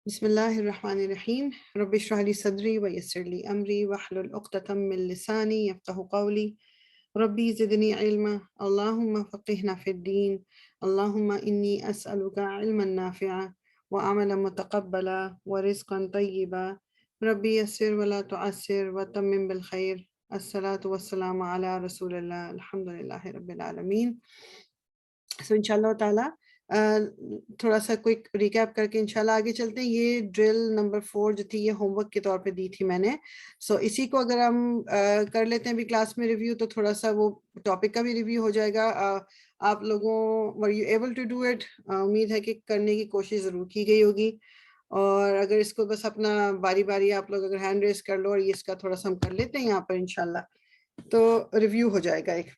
بسم الله الرحمن الرحيم رب اشرح لي صدري ويسر لي أمري واحلل عقدة من لساني يفقه قولي ربي زدني علما اللهم فقهنا في الدين اللهم إني أسألك علما نافعا وعملا متقبلا ورزقا طيبا ربي يسر ولا تعسر وتمم بالخير الصلاة والسلام على رسول الله الحمد لله رب العالمين. سو انشاءاللہ تعالیٰ تھوڑا سا کوئک ریکیپ کر کے انشاءاللہ آگے چلتے ہیں. یہ ڈرل نمبر 4 جو تھی یہ ہوم ورک کے طور پہ دی تھی میں نے. سو اسی کو اگر ہم کر لیتے ہیں بھی کلاس میں ریویو تو تھوڑا سا وہ ٹاپک کا بھی ریویو ہو جائے گا. آپ لوگوں were you able to do it؟ امید ہے کہ کرنے کی کوشش ضرور کی گئی ہوگی. اور اگر اس کو بس اپنا باری باری آپ لوگ اگر ہینڈ ریز کر لو اور اس کا تھوڑا سا ہم کر لیتے ہیں یہاں پر انشاءاللہ تو ریویو ہو جائے گا ایک.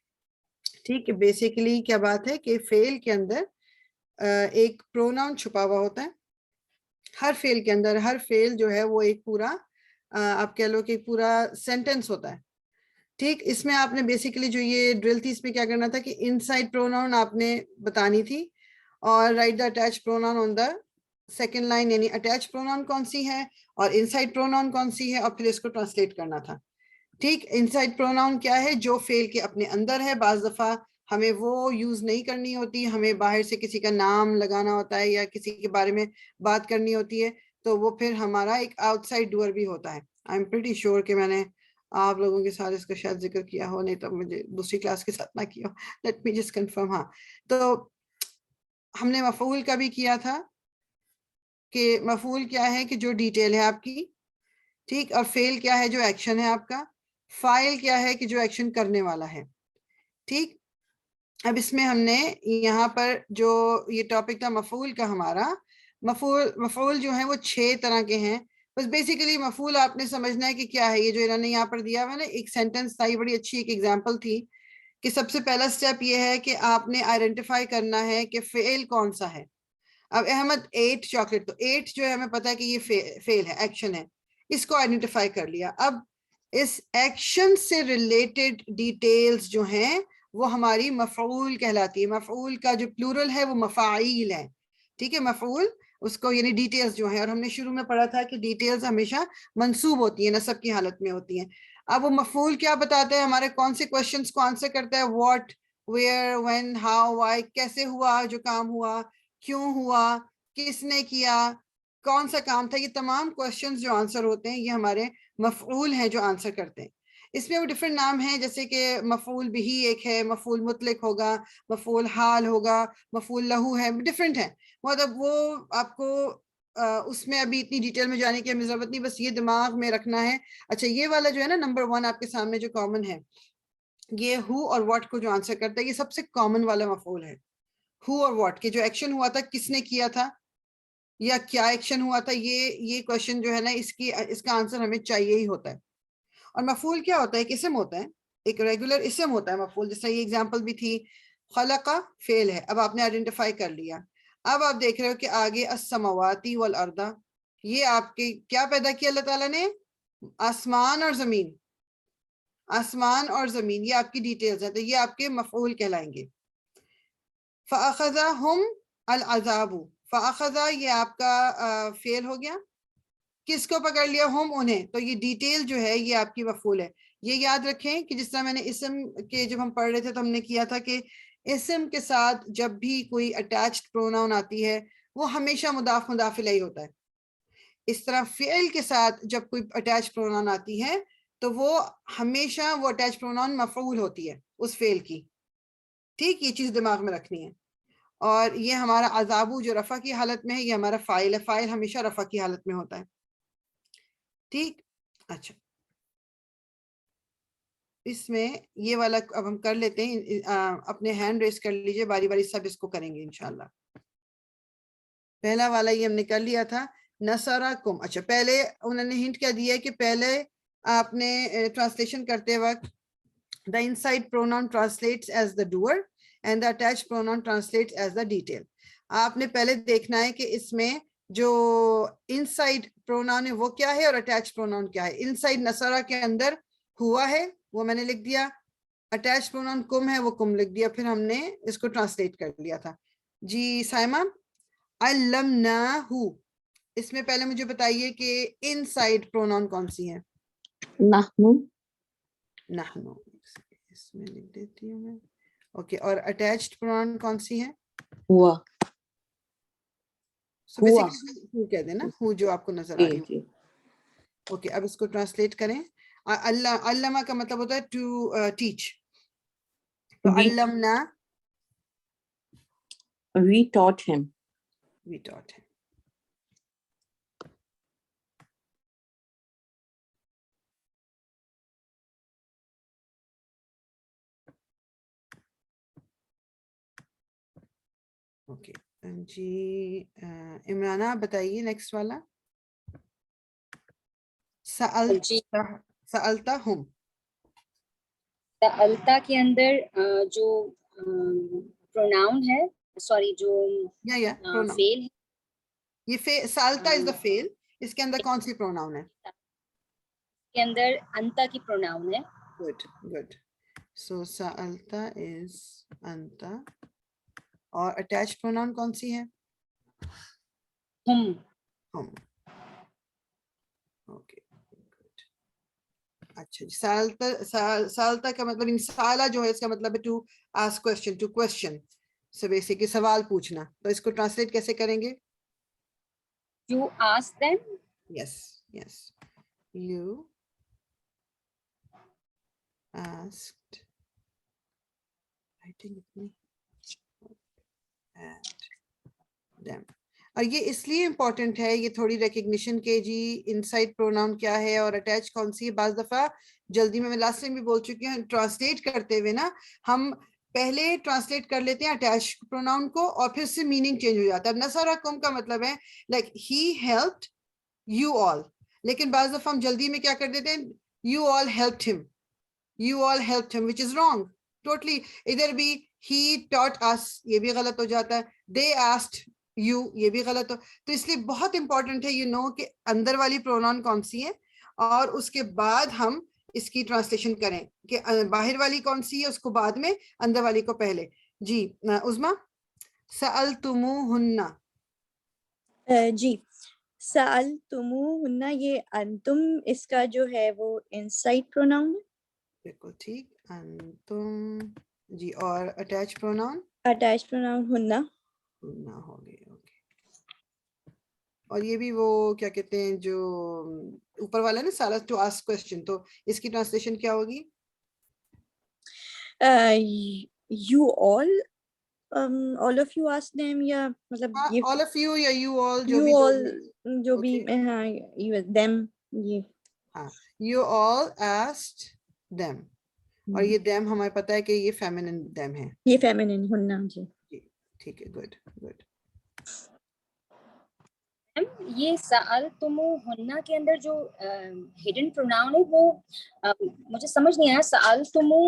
ٹھیک ہے، بیسیکلی کیا بات ہے کہ فعل کے اندر ایک پروناؤن چھپا ہوا ہوتا ہے. ہر فعل کے اندر ہر فعل جو ہے وہ ایک پورا آپ کہہ لو کہ پورا سینٹنس ہوتا ہے. ٹھیک، اس میں آپ نے بیسیکلی جو یہ ڈرل تھی اس میں کیا کرنا تھا کہ ان سائڈ پروناؤن آپ نے بتانی تھی اور right the attach pronoun on the second line, یعنی اٹیچ پروناؤن کون سی ہے اور ان سائڈ پروناؤن کون سی ہے اور پھر اس کو ٹرانسلیٹ کرنا تھا. ٹھیک، انسائڈ پروناؤن کیا ہے؟ جو فعل کے اپنے اندر ہے. بعض دفعہ ہمیں وہ یوز نہیں کرنی ہوتی، ہمیں باہر سے کسی کا نام لگانا ہوتا ہے یا کسی کے بارے میں بات کرنی ہوتی ہے تو وہ پھر ہمارا ایک آؤٹ سائڈ ڈوئر بھی ہوتا ہے. آئی ایم پریٹی شیور کہ میں نے آپ لوگوں کے ساتھ اس کا شاید ذکر کیا ہو، نہیں تو مجھے دوسری کلاس کے ساتھ نہ کیا ہو. Let me just confirm. ہاں، تو ہم نے مفعول کا بھی کیا تھا کہ مفعول کیا ہے کہ جو ڈیٹیل ہے آپ کی. ٹھیک، اور فعل کیا ہے جو ایکشن ہے آپ کا. فائل کیا ہے کہ جو ایکشن کرنے والا ہے. ٹھیک، اب اس میں ہم نے یہاں پر جو یہ ٹاپک تھا مفعول کا ہمارا، مفعول جو ہیں وہ 6 طرح کے ہیں. بس بیسیکلی مفعول آپ نے سمجھنا ہے کہ کیا ہے. یہ جو انہوں نے یہاں پر دیا ہوا نا ایک سینٹنس تھا، یہ بڑی اچھی ایک ایگزامپل تھی کہ سب سے پہلا سٹیپ یہ ہے کہ آپ نے آئیڈینٹیفائی کرنا ہے کہ فعل کون سا ہے. اب احمد 8 چاکلیٹ، تو 8 جو ہے ہمیں پتا ہے کہ یہ فعل ہے، ایکشن ہے. اس کو آئیڈینٹیفائی کر لیا. اب اس ایکشن سے ریلیٹڈ ڈیٹیلز جو ہیں وہ ہماری مفعول کہلاتی ہے. مفعول کا جو پلورل ہے وہ مفاعیل ہے. ٹھیک ہے، مفعول اس کو یعنی ڈیٹیلز جو ہیں، اور ہم نے شروع میں پڑھا تھا کہ ڈیٹیلز ہمیشہ منصوب ہوتی ہیں، نصب کی حالت میں ہوتی ہیں. اب وہ مفعول کیا بتاتا ہے؟ ہمارے کون سے کوشچنس کو آنسر کرتا ہے. What, where, when, how, why, کیسے ہوا جو کام ہوا، کیوں ہوا، کس نے کیا، کون سا کام تھا. یہ تمام کوشچنز جو آنسر ہوتے ہیں یہ ہمارے مفعول ہیں جو آنسر کرتے ہیں. اس میں وہ ڈیفرنٹ نام ہیں، جیسے کہ مفعول بھی ایک ہے، مفعول مطلق ہوگا، مفعول حال ہوگا، مفعول لہو ہے، ڈیفرنٹ ہے. مطلب وہ آپ کو اس میں ابھی اتنی ڈیٹیل میں جانے کی ہمیں ضرورت نہیں، بس یہ دماغ میں رکھنا ہے. اچھا، یہ والا جو ہے نا نمبر 1 آپ کے سامنے جو کامن ہے، یہ ہو اور واٹ کو جو آنسر کرتا ہے، یہ سب سے کامن والا مفعول ہے. ہو اور واٹ کے جو ایکشن ہوا تھا، کس نے کیا تھا یا کیا ایکشن ہوا تھا، یہ کوشچن جو ہے نا اس کا آنسر ہمیں چاہیے ہی ہوتا ہے. اور مفعول کیا ہوتا ہے؟ ایک اسم ہوتا ہے، ایک ریگولر اسم ہوتا ہے مفعول. جیسے یہ ایگزامپل بھی تھی، خلقہ فعل ہے. اب آپ نے آئیڈینٹیفائی کر لیا. اب آپ دیکھ رہے ہو کہ آگے السماواتی والارض، یہ آپ کے کیا پیدا کیا اللہ تعالیٰ نے؟ آسمان اور زمین. آسمان اور زمین یہ آپ کی ڈیٹیلز ہیں، تو یہ آپ کے مفعول کہلائیں گے. فَأَخَذَهُمْ الْعَذَابُ، فَأَخَذَ یہ آپ کا فعل ہو گیا. کس کو پکڑ لیا؟ ہم، انہیں. تو یہ ڈیٹیل جو ہے یہ آپ کی مفعول ہے. یہ یاد رکھیں کہ جس طرح میں نے اسم کے جب ہم پڑھ رہے تھے تو ہم نے کیا تھا کہ اسم کے ساتھ جب بھی کوئی اٹیچڈ پروناؤن آتی ہے وہ ہمیشہ مضاف مضاف الیہ ہوتا ہے. اس طرح فعل کے ساتھ جب کوئی اٹیچ پروناؤن آتی ہے تو وہ ہمیشہ وہ اٹیچ پروناؤن مفعول ہوتی ہے اس فعل کی. ٹھیک، یہ چیز دماغ میں رکھنی ہے. اور یہ ہمارا عذابو جو رفع کی حالت میں ہے یہ ہمارا فاعل ہے. فاعل ہمیشہ رفع کی حالت میں ہوتا ہے. ٹھیک، اچھا اس میں یہ والا اب ہم کر لیتے ہیں. اپنے ہینڈ ریس کر لیجئے، باری باری سب اس کو کریں گے انشاءاللہ. پہلا والا یہ ہم نے کر لیا تھا، نصرکم. اچھا، پہلے انہوں نے ہنٹ کیا دیا ہے کہ پہلے آپ نے ٹرانسلیشن کرتے وقت the inside pronoun translates as the doer and the attached pronoun translates as the detail. آپ نے پہلے دیکھنا ہے کہ اس میں جو inside pronoun ہے وہ کیا ہے اور attached pronoun کیا ہے. inside نصرہ کے اندر ہوا ہے وہ میں نے لکھ دیا، attached pronoun کم ہے وہ کم لکھ دیا، پھر ہم نے اس کو ٹرانسلیٹ کر لیا تھا. جی سائمہ، علمناہو، اس میں پہلے مجھے بتائیے کہ ان سائڈ پروناؤن کون سی ہے؟ نحنو. نحنو. اس میں لکھ دیتی ہوں میں. اوکے. اور اٹیچڈ پروناؤن کون سی ہے؟ ہوا. So basically who کہہ دیں نا, who جو آپ کو نظر آ رہی جی. ہو. اوکے. اب اس کو ٹرانسلیٹ کریں. علامہ کا مطلب ہوتا ہے ٹو ٹیچ. تو علمنا, We taught him. we taught him. Okay جی. عمرانہ بتائیے نیکسٹ والا. سألتا ہم. سألتا کے اندر جو پروناؤن ہے, سوری جو فیل ہے, یہ سالتا از دا فیل. اس کے اندر کون سی پروناؤن ہے؟ کے اندر انتا کی پروناؤن ہے. Good good. سو سالتا از انتا. اور اٹیچ پروناؤن کون سی ہے؟ ہم. ہم. Okay good. اچھا جی. سالتا کا مطلب سالا جو ہے اس کا مطلب ہے to ask question, to question. So basically سوال پوچھنا. تو اس کو ٹرانسلیٹ کیسے کریں گے؟ You ask them. Yes, yes. You asked. Writing with me. And them. اور یہ اس لیے امپورٹنٹ ہے, یہ تھوڑی ریکگنیشن کے جی انسائڈ پروناؤن کیا ہے اور اٹیچ کون سی ہے. بعض دفعہ جلدی میں لاسٹ ٹائم بھی بول چکی ہوں, ٹرانسلیٹ کرتے ہوئے نا ہم پہلے ٹرانسلیٹ کر لیتے ہیں اٹیچ پروناؤن کو اور پھر سے میننگ چینج ہو جاتا ہے. نصرکم کا مطلب ہے like he helped you all, لیکن بعض دفعہ ہم جلدی میں کیا کر دیتے ہیں, یو آل ہیلپڈ ہم, یو آل ہیلپڈ ہم, وچ از رانگ ٹوٹلی. ادھر بھی ہی ٹاٹ اس, یہ بھی غلط ہو جاتا ہے. دے آسکڈ یو, یہ بھی غلط ہو. تو اس لیے بہت امپورٹنٹ ہے یو نو کہ اندر والی پروناؤن کون سی ہے اور اس کے بعد ہم اس کی ٹرانسلیشن کریں کہ باہر والی کون سی ہے اس کو بعد میں, اندر والی کو پہلے. جی عظما. سألتموہن. جی. سألتموہن, یہ انتم اس کا جو ہے وہ انسائڈ پروناؤن ہے. بالکل ٹھیک. انتم. جی. اور اٹیچ پروناؤن؟ اٹیچ پروناؤن ہننا. ہننا ہو گئی. اوکے. اور یہ بھی وہ کیا کہتے ہیں جو اوپر والا نا سالا ٹو آسک کوسچن, تو اس کی ٹرانسلیشن کیا ہوگی؟ You all of you ask them, یا مطلب all of you یا you all جو you بھی all جو بھی ہاں them. یہ ہاں you all asked them. اور یہ them ہمیں پتہ ہے کہ یہ feminine them ہے, یہ feminine ہننا. جی ٹھیک ہے. Good good. یہ سألتموہن کے اندر جو ہڈن پروناؤن ہے وہ مجھے سمجھ نہیں آیا. سألتمو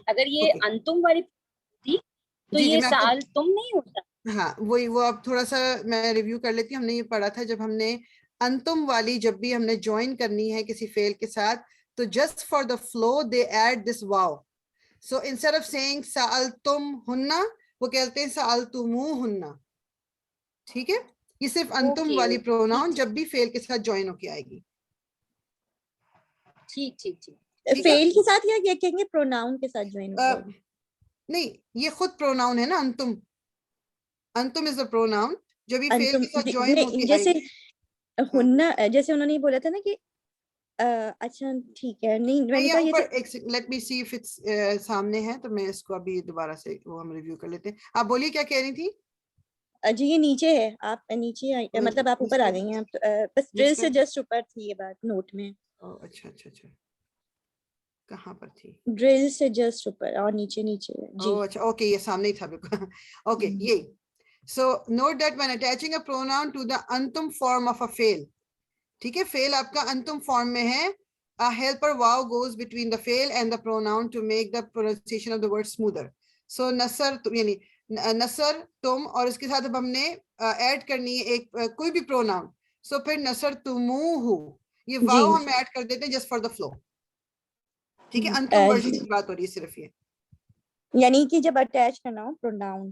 اگر یہ انتم والی تھی تو یہ سألتم نہیں ہوتا. ہاں وہی, وہ اب تھوڑا سا میں ریویو کر لیتی ہوں. ہم نے یہ پڑھا تھا جب ہم نے انتم والی جب بھی ہم نے جوائن کرنی ہے کسی فعل کے ساتھ تو just for the flow they add this واو. سو انسٹیڈ آف سیئنگ سألتمہن وہ کہتے ہیں سألتموہن. ٹھیک ہے. یہ صرف انتم والی پروناؤن جب بھی فعل کے ساتھ جوائن ہو کے آئے گی. ٹھیک ٹھیک ٹھیک. فعل کے ساتھ یا کہیں گے پروناؤن کے ساتھ جوائن ہو گی؟ نہیں, یہ خود پروناؤن ہے نا انتم. انتم از اے پروناؤن جو بھی فعل کے ساتھ جوائن ہو کے جیسے آئے گی. ہننا, جیسے انہوں نے بولا تھا نا کہ اچھا ٹھیک ہے. نہیں میں نے کہا یہ let me see if it's سامنے ہے تو میں اس کو ابھی دوبارہ سے وہ ہم ریویو کر لیتے ہیں. آپ بولیے کیا کہہ رہی تھی؟ جی یہ نیچے ہے, آپ نیچے آئی, مطلب آپ اوپر آ گئی ہیں, بس ڈرل سے جسٹ اوپر تھی یہ بات نوٹ میں. اچھا اچھا اچھا. کہاں پر تھی؟ ڈرل سے جسٹ اوپر اور نیچے نیچے. جی اچھا اوکے, یہ سامنے ہی تھا بالکل. اوکے یہ. So note that when attaching a pronoun to the antum form of a fail, ٹھیک ہے, فعل آپ کا انتم فارم میں ہے, a helper wow goes between the fail and the pronoun to make the pronunciation of the word smoother. So نصر یعنی نصر تم, اور اس کے ساتھ اب ہم نے ایڈ کرنی ہے ایک کوئی بھی پروناؤن. سو پھر نصر تموہ, یہ واو ہم ایڈ کر دیتے ہیں جسٹ فار دا فلو. ٹھیک ہے. انتم ورژن کی بات ہو رہی ہے صرف یہ, یعنی کہ جب اٹیچ کرنا ہو pronoun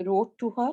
wrote to her.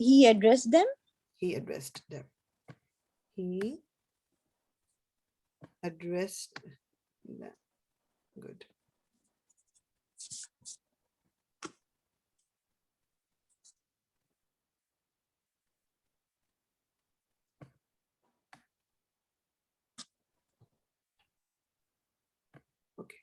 He addressed them. He addressed them. He addressed them. Good. Okay.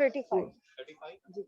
35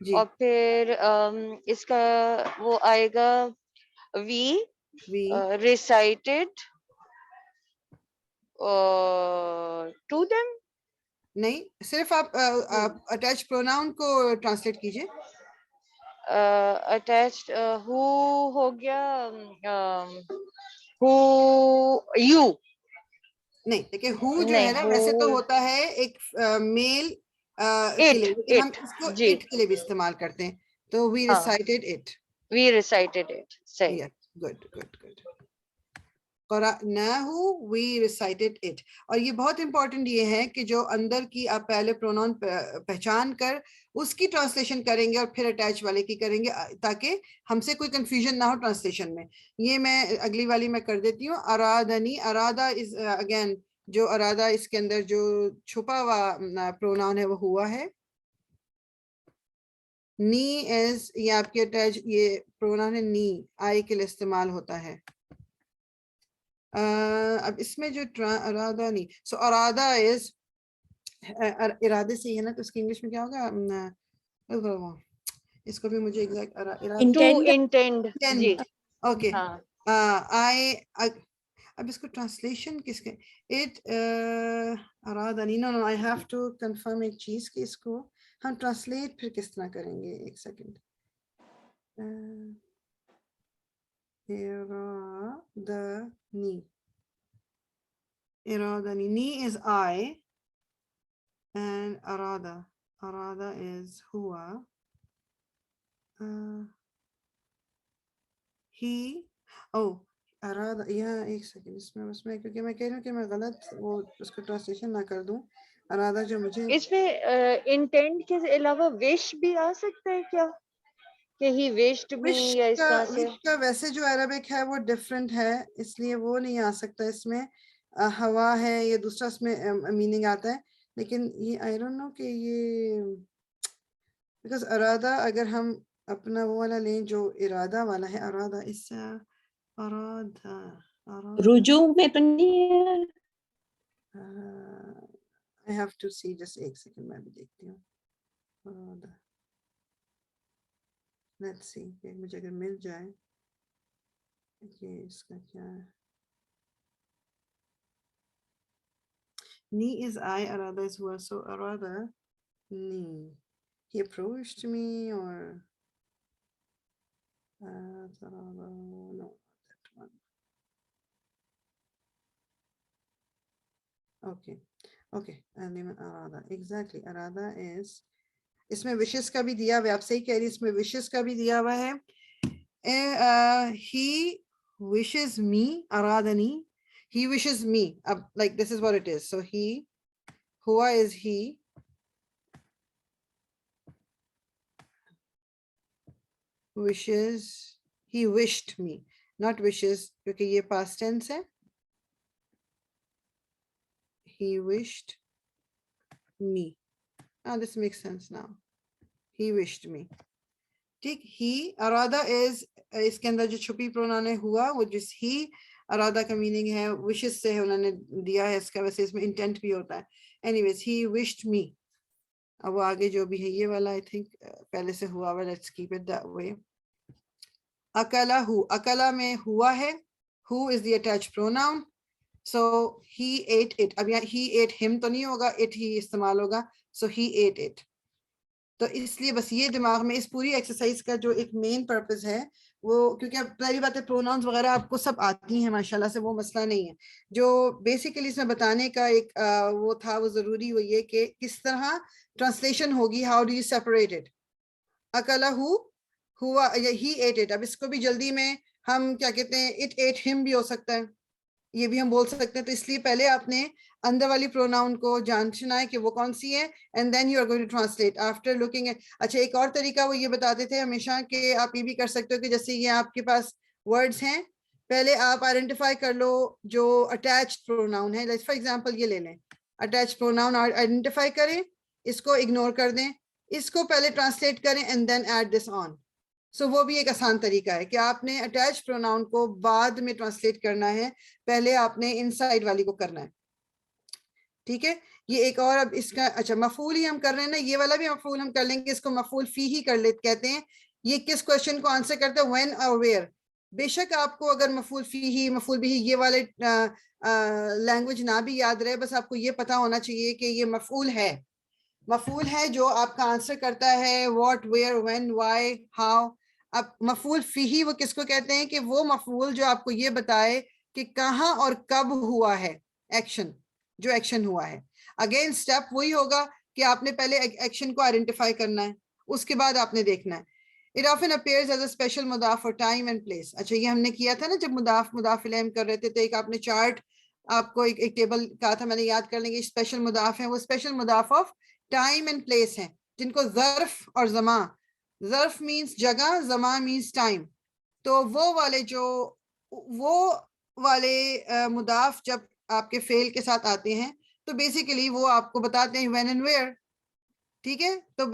اور پھر اس کا وہ آئے گا we recited to them. نہیں, صرف آپ اٹیچ پروناؤن کو ٹرانسلیٹ کیجئے. اٹیچڈ who ہو گیا who you نہیں دیکھیں who جو ہے نا ویسے تو ہوتا ہے ایک میل کے لیے, لیکن ہم اس کو it کے لیے بھی استعمال کرتے ہیں, تو we recited it. we recited it. صحیح. Good. قرأناہ we recited it. اور یہ بہت امپورٹنٹ یہ ہے کہ جو اندر کی آپ پہلے پروناؤن پہچان کر اس کی ٹرانسلیشن کریں گے اور پھر اٹیچ والے کی کریں گے تاکہ ہم سے کوئی کنفیوژن نہ ہو ٹرانسلیشن میں. یہ میں اگلی والی میں کر دیتی ہوں. ارادنی, ارادہ از اگین جو ارادہ اس کے اندر جو چھپا ہوا پروناؤن ہے وہ ہوا ہے. نی از یہ آپ کے اٹیچ یہ پروناؤن ہے نی, آئی کے لیے استعمال ہوتا ہے. اب اس میں جو ارادہ نہیں, سو ارادہ از ارادے سے ہی ہے نا, تو اس کی انگلش میں کیا ہوگا, اس کو بھی مجھے انٹینڈ. جی اوکے. اب اس کو ٹرانسلیشن کس کے, اٹ ارادہ نہیں, نو آئی ہیو ٹو کنفرم ایک چیز کہ اس کو ہم ٹرانسلیٹ پھر کس طرح کریں گے. ایک second. Iradani. Iradani. Ni is I and Arada. Arada is Hua. He. Oh, Arada. Yeah, ایک سیکنڈ اس میں کیونکہ میں کہہ رہی ہوں کہ میں غلط وہ اس کو ٹرانسلیشن نہ کر دوں. ارادہ جو مجھے اس میں انٹینٹ کے علاوہ وش بھی آ سکتا ہے کیا, کہ ہی وشڈ می, یا اس طرح سے. کا ویسے جو عربک ہے وہ ڈفرینٹ ہے, اس لیے وہ نہیں آ سکتا. اس میں ہوا ہے, یہ دوسرا اس میں میننگ آتا ہے, لیکن یہ آئی ڈونٹ نو کہ یہ بیکاز ارادہ اگر ہم اپنا وہ والا لیں جو ارادہ والا ہے, ارادہ اس ارادہ رجوع میں تو نہیں ہے. I have to see, just ایک سیکنڈ میں بھی دیکھتی ہوں. ارادہ let's see کہ مجھے اگر مل جائے کہ اس کا کیا ہے. Ni is I, Arada is Hua, so Arada Ni. He approached me or no, that one. Okay, name Arada. Exactly, Arada is اس میں وشز کا بھی دیا ہوا ہے, آپ صحیح کہہ رہی, اس میں وشز کا بھی دیا ہوا ہے. He wishes me, Aradani. He wishes me. Like this is what it is. So he, Hua is he. Wishes, he wished me. Not wishes, کیونکہ یہ past tense ہے. He wished me. This makes sense now. He wished me. ٹھیک. He, ارادہ is اس کے اندر جو چھپی pronoun ہے ہوا, وہ جس he ارادہ کا میننگ ہے wishes سے انہوں نے دیا ہے اس کا, ویسے اس میں انٹینٹ بھی ہوتا ہے. anyways he wished me. اب وہ آگے جو بھی ہے یہ والا I think پہلے سے ہوا ہوا, let's keep it that way. اکلا ہو, اکلا میں ہوا ہے, who is the attached pronoun, so he ate it. اب یہاں he ate him تو نہیں ہوگا, it ہی استعمال ہوگا, so he ate it. تو اس لیے بس یہ دماغ میں اس پوری ایکسرسائز کا جو ایک مین پرپز ہے وہ, کیونکہ اب پہلی بات ہے پروناؤنس وغیرہ آپ کو سب آتی ہیں ماشاءاللہ سے, وہ مسئلہ نہیں ہے. جو بیسیکلی اس میں بتانے کا ایک وہ تھا, وہ ضروری وہ یہ کہ کس طرح ٹرانسلیشن ہوگی, how do you separate it. اکلا ہوا, ہی ایٹ اٹ. اب اس کو بھی جلدی میں ہم کیا کہتے ہیں, اٹ ایٹ ہم بھی ہو سکتا ہے, یہ بھی ہم بول سکتے ہیں. تو اس لیے پہلے آپ نے اندر والی پروناؤن کو جاننا ہے کہ وہ کون سی ہے, and then you are going to translate after looking at. اچھا, ایک اور طریقہ وہ یہ بتاتے تھے ہمیشہ کہ آپ یہ بھی کر سکتے ہو کہ جیسے یہ آپ کے پاس ورڈز ہیں, پہلے آپ آئیڈینٹیفائی کر لو جو اٹیچڈ پروناؤن ہے. فار ایگزامپل یہ لے لیں, اٹیچڈ پروناؤن آئیڈینٹیفائی کریں, اس کو اگنور کر دیں, اس کو پہلے ٹرانسلیٹ کریں and then add this on. سو وہ بھی ایک آسان طریقہ ہے کہ آپ نے اٹیچ پروناؤن کو بعد میں ٹرانسلیٹ کرنا ہے, پہلے آپ نے ان سائڈ والی کو کرنا ہے. ٹھیک ہے, یہ ایک اور اب اس کا اچھا مفعول ہی ہم کر رہے ہیں نا, یہ والا بھی مفعول ہم کر لیں گے, اس کو مفعول فی ہی کر لیتے کہتے ہیں. یہ کس کوشچن کو آنسر کرتا ہے, when اور where. بے شک آپ کو اگر مفعول فی ہی مفعول بھی یہ والے لینگویج نہ بھی یاد رہے, بس آپ کو یہ پتا ہونا چاہیے کہ یہ مفعول ہے جو آپ کا آنسر کرتا ہے what, where, when, why, how. اب مفعول فی ہی وہ کس کو کہتے ہیں کہ وہ مفعول جو آپ کو یہ بتائے کہ کہاں اور کب ہوا ہے ایکشن, جو ایکشن ہوا ہے. اگین سٹیپ وہی ہوگا کہ آپ نے پہلے ایکشن کو آئیڈینٹیفائی کرنا ہے, اس کے بعد آپ نے دیکھنا ہے. It often appears as a special مضاف for time and place. اچھا یہ ہم نے کیا تھا نا جب مضاف الیہ کر رہے تھے, تو ایک آپ نے چارٹ آپ کو ایک ٹیبل کہا تھا, میں نے یاد کر لیں گے. اسپیشل مضاف ہیں, وہ اسپیشل مضاف آف ٹائم اینڈ پلیس ہیں, جن کو ظرف اور زمان, ظرف مینس جگہ, زمان مینس ٹائم. تو وہ والے مضاف جب آپ کے فعل کے ساتھ آتے ہیں تو بیسیکلی وہ آپ کو بتاتے ہیں when and where. ٹھیک ہے, تو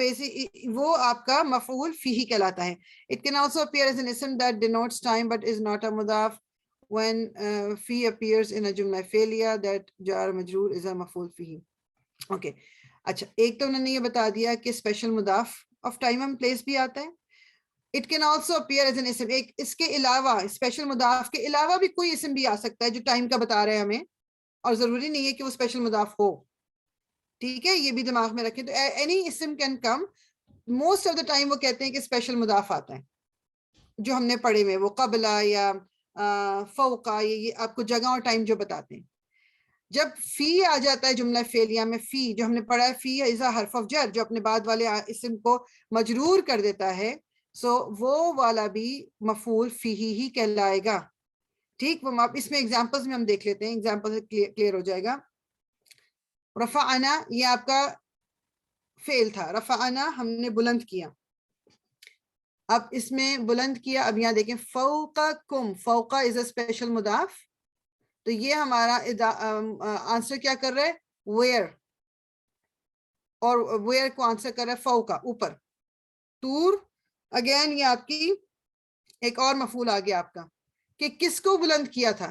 وہ آپ کا مفعول فیہی کہلاتا ہے. It can also appear as an ism that denotes time but is not a مضاف. When فی appears in a جملہ فعلیہ, that جار مجرور is a مفعول فیہی. اوکے اچھا, ایک تو انہوں نے یہ بتا دیا کہ اسپیشل مضاف آف ٹائم اینڈ پلیس بھی آتا ہے. It can also appear as an ism. ایک اس کے علاوہ, اسپیشل مضاف کے علاوہ بھی کوئی اسم بھی آ سکتا ہے جو ٹائم کا بتا رہے ہیں ہمیں, اور ضروری نہیں ہے کہ وہ اسپیشل مضاف ہو. ٹھیک ہے, یہ بھی دماغ میں رکھیں. تو any اسم can come. Most of the time وہ کہتے ہیں کہ اسپیشل مضاف آتا ہے جو ہم نے پڑھے ہوئے, وہ قبلہ یا فوقہ, یہ آپ کو جگہ اور ٹائم جو بتاتے ہیں. جب فی آ جاتا ہے جملہ فعلیہ میں, فی جو ہم نے پڑھا ہے, فی از اے حرف آف جر, جو اپنے بعد والے اسم کو مجرور کر دیتا ہے, سو وہ والا بھی مفعول فیہی ہی کہلائے گا. ٹھیک, وہ اس میں ایگزامپلز میں ہم دیکھ لیتے ہیں, ایگزامپل سے کلیئر ہو جائے گا. رفعنا یہ آپ کا فعل تھا, رفعنا ہم نے بلند کیا. اب اس میں بلند کیا, اب یہاں دیکھیں فوقکم, فوقہ از اے اسپیشل مضاف, تو یہ ہمارا آنسر کیا کر رہے, ویئر, اور ویئر کو آنسر کر رہا ہے فوقہ, اوپر. طور اگین یہ آپ کی ایک اور مفعول آ گیا آپ کا, کہ کس کو بلند کیا تھا,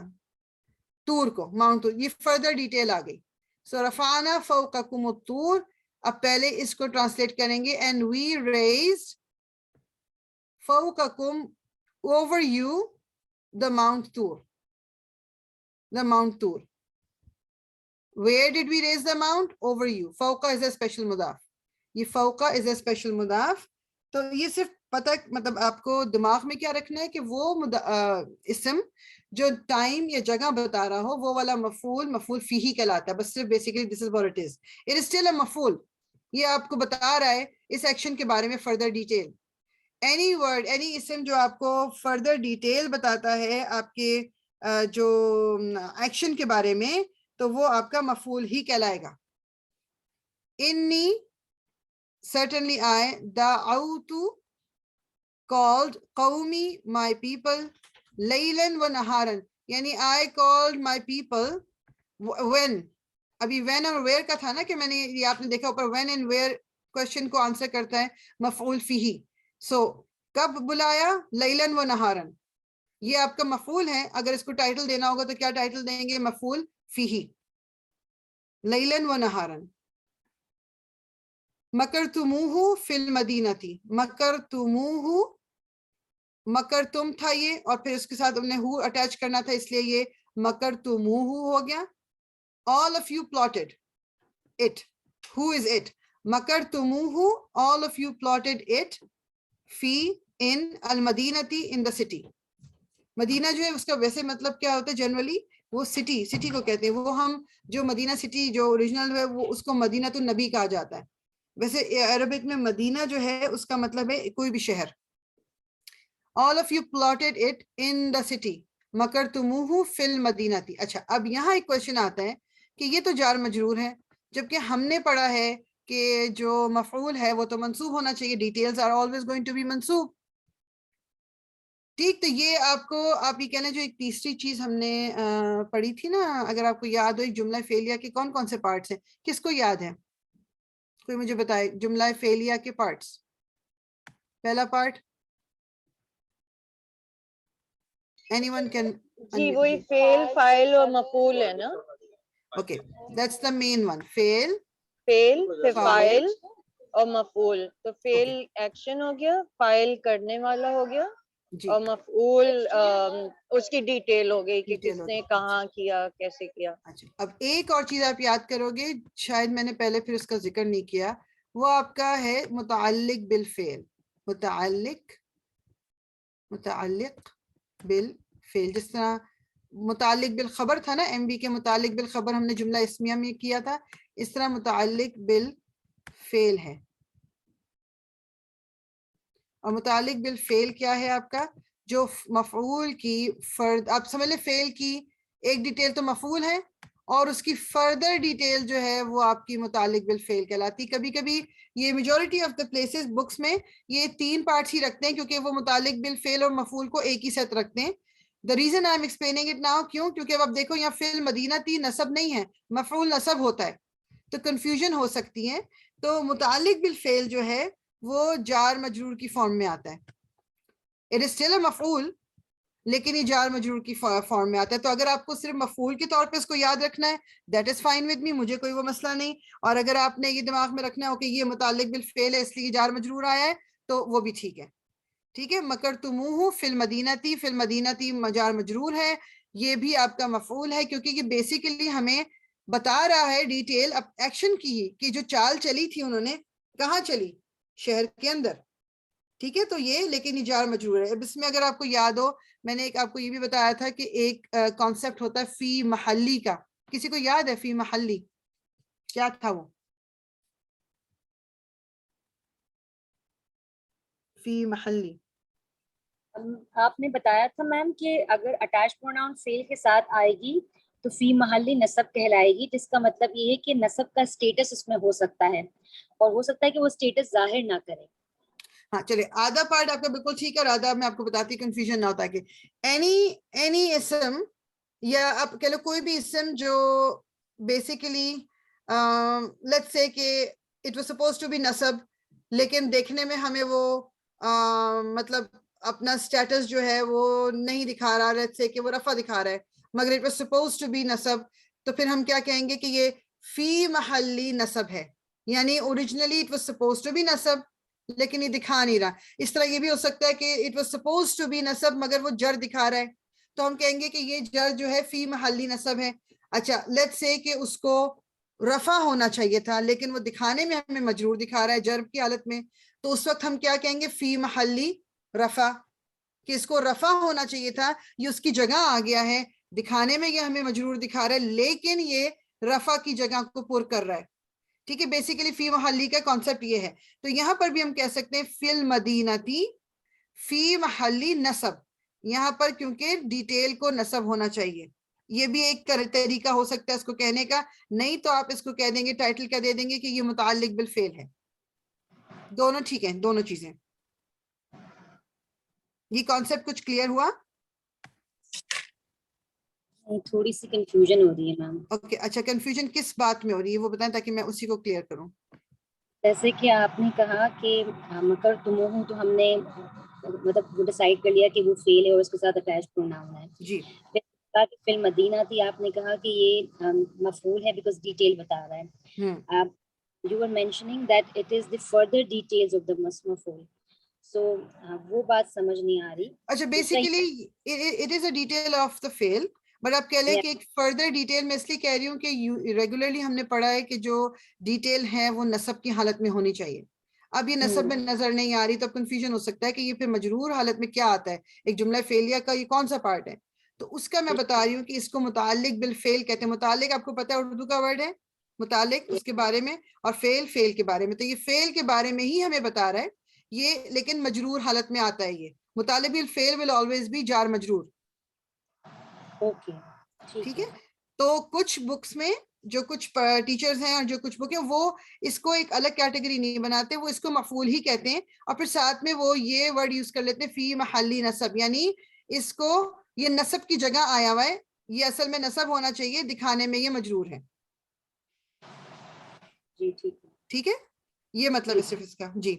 طور کو, ماؤنٹ طور. یہ فردر ڈیٹیل آ گئی. سو رفعنا فوقکم الطور. اب پہلے اس کو ٹرانسلیٹ کریں گے, اینڈ وی ریزڈ فوقکم over you the Mount Tur. The Mount Tur. Where did we raise the mount? Over you. فوقہ is a special مضاف. یہ فوقہ is a special مضاف. تو یہ صرف پتہ, مطلب آپ کو دماغ میں کیا رکھنا ہے کہ وہ اسم جو ٹائم یا جگہ بتا رہا ہو, وہ والا مفعول فیہی کہلاتا ہے. بس صرف basically this is what it is. It is still a مفعول. یہ آپ کو بتا رہا ہے اس ایکشن کے بارے میں further detail. Any word, any اسم جو آپ کو فردر ڈیٹیل بتاتا ہے آپ کے جو ایکشن کے بارے میں, تو وہ آپ کا مفعول ہی کہلائے گا. انی certainly I, دعوت called قومی my people, لیلاً و نہاراً, یعنی I called my people when. ابھی when اور where کا تھا نا کہ میں نے یہ آپ نے دیکھا اوپر, when and where کوشچن کو آنسر کرتا ہے مفعول فیہی. سو کب بلایا, لیلاً و نہاراً, یہ آپ کا مفعول ہے. اگر اس کو ٹائٹل دینا ہوگا تو کیا ٹائٹل دیں گے, مفعول فیہی, لیلاً و نہاراً. مکرتموہ فی المدینۃ, مکرتموہ, مکرتم تھا یہ, اور پھر اس کے ساتھ ہم نے ہو اٹیچ کرنا تھا, اس لیے یہ مکرتموہ ہو گیا. all of you plotted it. who is it? مکرتموہ, all of you plotted it. فی ان المدینتی, in the city. مدینہ جو ہے اس کا ویسے مطلب کیا ہوتا ہے جنرلی, وہ سٹی کو کہتے ہیں. وہ ہم جو مدینہ سٹی جو اوریجنل ہے وہ اس کو مدینۃ النبی کہا جاتا ہے. ویسے عربک میں مدینہ جو ہے اس کا مطلب ہے کوئی بھی شہر. all of you plotted it in the city. مکرتموہ فی المدینتی. اچھا, اب یہاں ایک کوشچن آتا ہے کہ یہ تو جار مجرور ہے, جبکہ ہم نے پڑھا ہے کہ جو مفعول ہے وہ تو منصوب ہونا چاہیے. Details are always going to be منصوب. ٹھیک, تو یہ آپ کو, آپ یہ کہنا, جو ایک تیسری چیز ہم نے پڑھی تھی نا, اگر آپ کو یاد ہو, جملہ فعلیہ کے کون کون سے پارٹس ہیں, کس کو یاد ہے, کوئی مجھے بتائے جملہ فعلیہ کے پارٹس. پہلا پارٹ اینی ون کین. جی وہی فعل, فاعل اور مفعول ہے نا. Okay, that's the main one. Fail, پھر فائل اور مفعول. تو فیل ایکشن ہو گیا, فائل کرنے والا ہو گیا, اور مفعول اس کی ڈیٹیل ہو گئی کہ کس نے کہاں کیا, کیسے کیا. اچھا, اب ایک اور چیز آپ یاد کرو گے, شاید میں نے پہلے پھر اس کا ذکر نہیں کیا, وہ آپ کا ہے متعلق بالفعل. متعلق بالفعل, جس طرح متعلق بالخبر تھا نا, ایم بی کے متعلق بالخبر ہم نے جملہ اسمیہ میں کیا تھا, اس طرح متعلق بالفعل ہے. اور متعلق بالفعل کیا ہے آپ کا, جو مفعول کی فرد, آپ سمجھ لیں فعل کی ایک ڈیٹیل تو مفعول ہے, اور اس کی فردر ڈیٹیل جو ہے وہ آپ کی متعلق بالفعل کہلاتی. کبھی کبھی یہ majority of the places books میں یہ 3 پارٹس ہی رکھتے ہیں, کیونکہ وہ متعلق بالفعل اور مفعول کو ایک ہی ساتھ رکھتے ہیں. The reason I am explaining it now, کیونکہ اب دیکھو یہاں فعل مدینہ تھی نصب نہیں ہے, مفعول نصب ہوتا ہے, تو کنفیوژن ہو سکتی ہے. تو متعلق بالفعل جو ہے وہ جار مجرور کی فارم میں آتا ہے. It is still a مفعول, لیکن یہ جار مجرور کی فارم میں آتا ہے. تو اگر آپ کو صرف مفعول کے طور پہ اس کو یاد رکھنا ہے, that is fine with me, مجھے کوئی وہ مسئلہ نہیں. اور اگر آپ نے یہ دماغ میں رکھنا ہے کہ یہ متعلق بالفعل ہے اس لیے جار مجرور آیا ہے, تو وہ بھی ٹھیک ہے. ٹھیک ہے, مکرتموہ فی المدینتی, فی المدینتی جار مجرور ہے, یہ بھی آپ کا مفعول ہے, کیونکہ یہ بیسیکلی ہمیں بتا رہا ہے ڈیٹیل ایکشن کی ہی, کہ جو چال چلی تھی انہوں نے کہاں چلی, شہر کے اندر. ٹھیک ہے, تو یہ لیکن یہ جار مجرور ہے. اب اس میں اگر آپ کو یاد ہو, میں نے آپ کو یہ بھی بتایا تھا کہ ایک کانسیپٹ ہوتا ہے فی محلی کا. کسی کو یاد ہے فی محلی کیا تھا؟ وہ فی محلی آپ نے بتایا تھا میم کہ اگر اٹیچ پروناؤن فعل کے ساتھ آئے گی تو فی محلی نصب کہلائے گی, جس کا مطلب یہ ہے کہ نصب کا سٹیٹس اس میں ہو سکتا ہے, اور ہو سکتا ہے کہ وہ سٹیٹس ظاہر نہ کرے. ہاں چلے, آدھا پارٹ آپ کا بالکل ٹھیک ہے, اور آدھا میں آپ کو بتاتی کنفیوژن نہ ہوتا. کہ اینی اسم, یا آپ کہہ لو کوئی بھی اسم جو بیسیکلی لیٹس سے کہ it was suppose to be نصب, لیکن دیکھنے میں ہمیں وہ مطلب اپنا سٹیٹس جو ہے وہ نہیں دکھا رہا, لیٹس سے کہ وہ رفع دکھا رہا ہے, مگر it was suppose to be نصب, تو پھر ہم کیا کہیں گے کہ یہ فی محلی نصب ہے. یعنی originally it was suppose to be نصب, لیکن یہ دکھا نہیں رہا. اس طرح یہ بھی ہو سکتا ہے کہ it was suppose to be نصب, مگر وہ جر دکھا رہا ہے, تو ہم کہیں گے کہ یہ جر جو ہے فی محلی نصب ہے. اچھا, لیٹس سے کہ اس کو رفع ہونا چاہیے تھا, لیکن وہ دکھانے میں ہمیں مجرور دکھا رہا ہے جر کی حالت میں, تو اس وقت ہم کیا کہیں گے فی محلی رفع, کہ اس کو رفع ہونا چاہیے تھا, یہ اس کی جگہ آ گیا ہے, دکھانے میں یہ ہمیں مجرور دکھا رہا ہے, لیکن یہ رفع کی جگہ کو پر کر رہا ہے. ٹھیک ہے, بیسیکلی فی محلی کا کانسیپٹ یہ ہے. تو یہاں پر بھی ہم کہہ سکتے ہیں فی المدینتی فی محلی نصب, یہاں پر کیونکہ ڈیٹیل کو نصب ہونا چاہیے. یہ بھی ایک طریقہ ہو سکتا ہے اس کو کہنے کا. نہیں تو آپ اس کو کہہ دیں گے, ٹائٹل کیا دے دیں گے کہ یہ متعلق بالفعل ہے. دونوں ٹھیک ہیں, دونوں چیزیں. یہ کانسیپٹ کچھ کلیئر ہوا؟ تھوڑی سی کنفیوژن ہو رہی ہے میم. اوکے, اچھا, کنفیوژن کس بات میں ہو رہی ہے وہ بتائیں تاکہ میں اسی کو کلیئر کروں. جیسے کہ آپ نے کہا کہ مکرتموہ, تو ہم نے مطلب ڈیسائیڈ کر لیا کہ وہ فعل ہے اور اس کے ساتھ اٹیچ پروناؤن ہے. جی, فی المدینہ تھی, آپ نے کہا کہ یہ مفعول ہے بیکاز ڈیٹیل بتا رہا ہے. You were mentioning that it is the further details of the مفعول. So وہ بات سمجھ نہیں آ رہی. اچھا, basically it is a detail of the fail, but آپ کہہ لیں کہ ایک فردر ڈیٹیل میں اس لیے کہہ رہی ہوں کہ ریگولرلی ہم نے پڑھا ہے کہ جو ڈیٹیل ہے وہ نصب کی حالت میں ہونی چاہیے. اب یہ نصب میں نظر نہیں آ رہی, تو کنفیوژن ہو سکتا ہے کہ یہ پھر مجرور حالت میں کیا آتا ہے, ایک جملہ فعلیہ کا یہ کون سا پارٹ ہے. تو اس کا میں بتا رہی ہوں کہ اس کو متعلق بالفعل کہتے ہیں. متعلق آپ کو پتہ ہے اردو کا ورڈ ہے متعلق, اس کے بارے میں, اور فعل کے بارے میں. تو یہ فعل کے بارے میں ہی ہمیں بتا رہا ہے یہ, لیکن مجرور حالت میں آتا ہے. یہ متعلق بالفعل will always be جار مجرور. ٹھیک ہے, تو کچھ بکس میں جو کچھ ٹیچرز ہیں اور جو کچھ بک ہیں وہ اس کو ایک الگ کیٹیگری نہیں بناتے, وہ اس کو مفعول ہی کہتے ہیں, اور پھر ساتھ میں وہ یہ ورڈ یوز کر لیتے ہیں فی محلی نصب, یعنی اس کو یہ نصب کی جگہ آیا ہوا ہے, یہ اصل میں نصب ہونا چاہیے, دکھانے میں یہ مجرور ہے. ٹھیک ہے, یہ مطلب ہے صرف اس کا. جی,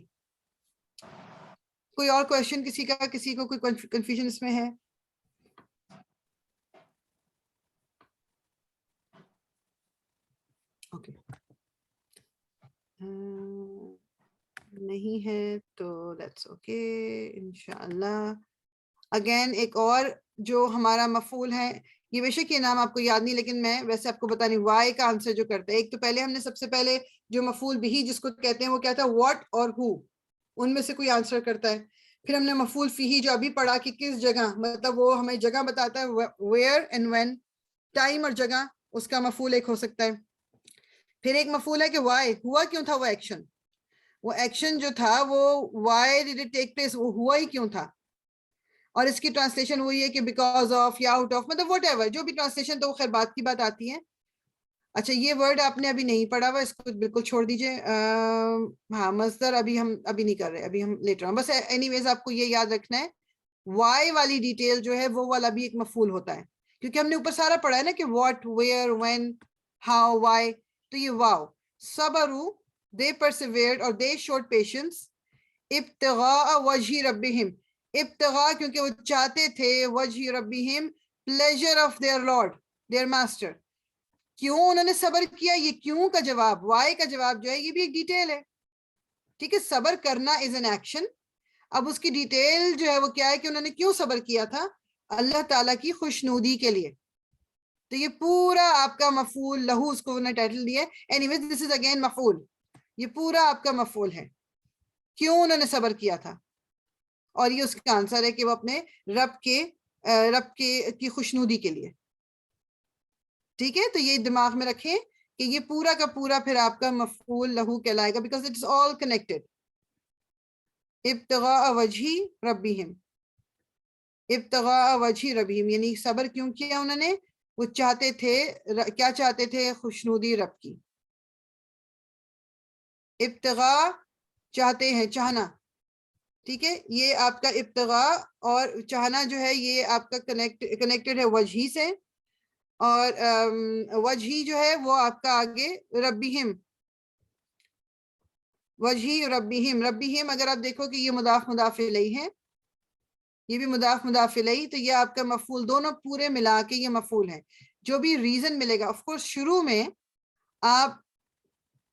کوئی اور کوشچن کسی کا, کسی کو کوئی کنفیوژن اس میں ہے؟ نہیں ہے تو لیٹس اوکے انشاءاللہ. اگین ایک اور جو ہمارا مفعول ہے, یہ بے شک یہ نام آپ کو یاد نہیں, لیکن میں ویسے آپ کو بتا رہی ہوں وائی کا آنسر جو کرتا ہے. ایک تو پہلے ہم نے سب سے پہلے جو مفعول بھی جس کو کہتے ہیں وہ کیا تھا, واٹ اور ہو, ان میں سے کوئی آنسر کرتا ہے. پھر ہم نے مفعول فیہی جو ابھی پڑھا کہ کس جگہ, مطلب وہ ہمیں جگہ بتاتا ہے, ویئر اینڈ وین, ٹائم اور جگہ, اس کا مفعول ایک ہو سکتا ہے. پھر ایک مفعول ہے کہ وائی, ہوا کیوں تھا وہ ایکشن, وہ ایکشن جو تھا وہ why did it take place, وہ ہوا ہی کیوں تھا, اور اس کی ٹرانسلیشن وہی ہے کہ بیکاز آف یا آؤٹ آف, مطلب واٹ ایور جو بھی ٹرانسلیشن تو وہ خیر بات کی بات آتی ہے. اچھا یہ ورڈ آپ نے ابھی نہیں پڑھا ہوا, اس کو بالکل چھوڑ دیجئے. ہاں مصدر ابھی ہم ابھی نہیں کر رہے, ابھی ہم لیٹر on. بس اینی ویز آپ کو یہ یاد رکھنا ہے وائی والی ڈیٹیل جو ہے وہ والا بھی ایک مفعول ہوتا ہے, کیونکہ ہم نے اوپر سارا پڑھا ہے نا کہ what, where, when, how, why. تو یہ واو, صبروا, they persevered اور they showed patience, ابتغاء وجہ ربہم, ابتغاء کیونکہ وہ چاہتے تھے, وجہ ربہم, pleasure of their lord, their master. کیوں انہوں نے صبر کیا, یہ کیوں کا جواب, وائی کا جواب جو ہے یہ بھی ایک ڈیٹیل ہے. ٹھیک ہے, صبر کرنا از این ایکشن. اب اس کی ڈیٹیل جو ہے وہ کیا ہے کہ انہوں نے کیوں صبر کیا تھا, اللہ تعالیٰ کی خوشنودی کے لیے. تو یہ پورا آپ کا مفعول لہو, اس کو انہوں نے ٹائٹل دیا ہے. Any ways this is again مفعول, یہ پورا آپ کا مفعول ہے, کیوں انہوں نے صبر کیا تھا, اور یہ اس کا آنسر ہے کہ وہ اپنے رب کی خوشنودی کے لیے. ٹھیک ہے, تو یہ دماغ میں رکھیں کہ یہ پورا کا پورا پھر آپ کا مفعول لہو کہلائے گا, because it is all connected. ابتغاء وجہ ربہم, ابتغاء وجہ ربہم, یعنی صبر کیوں کیا انہوں نے, وہ چاہتے تھے, کیا چاہتے تھے, خوشنودی رب کی. ابتغاء چاہتے ہیں, چاہنا. ٹھیک ہے, یہ آپ کا ابتغاء اور چاہنا جو ہے یہ آپ کا کنیکٹڈ ہے وجہی سے, اور وجہی جو ہے وہ آپ کا آگے ربہم, وجہی ربہم. ربہم اگر آپ دیکھو کہ یہ مضاف مضاف الیہ ہے, یہ بھی مضاف مضاف الیہ, تو یہ آپ کا مفعول, دونوں پورے ملا کے یہ مفعول ہے. جو بھی ریزن ملے گا, آف کورس شروع میں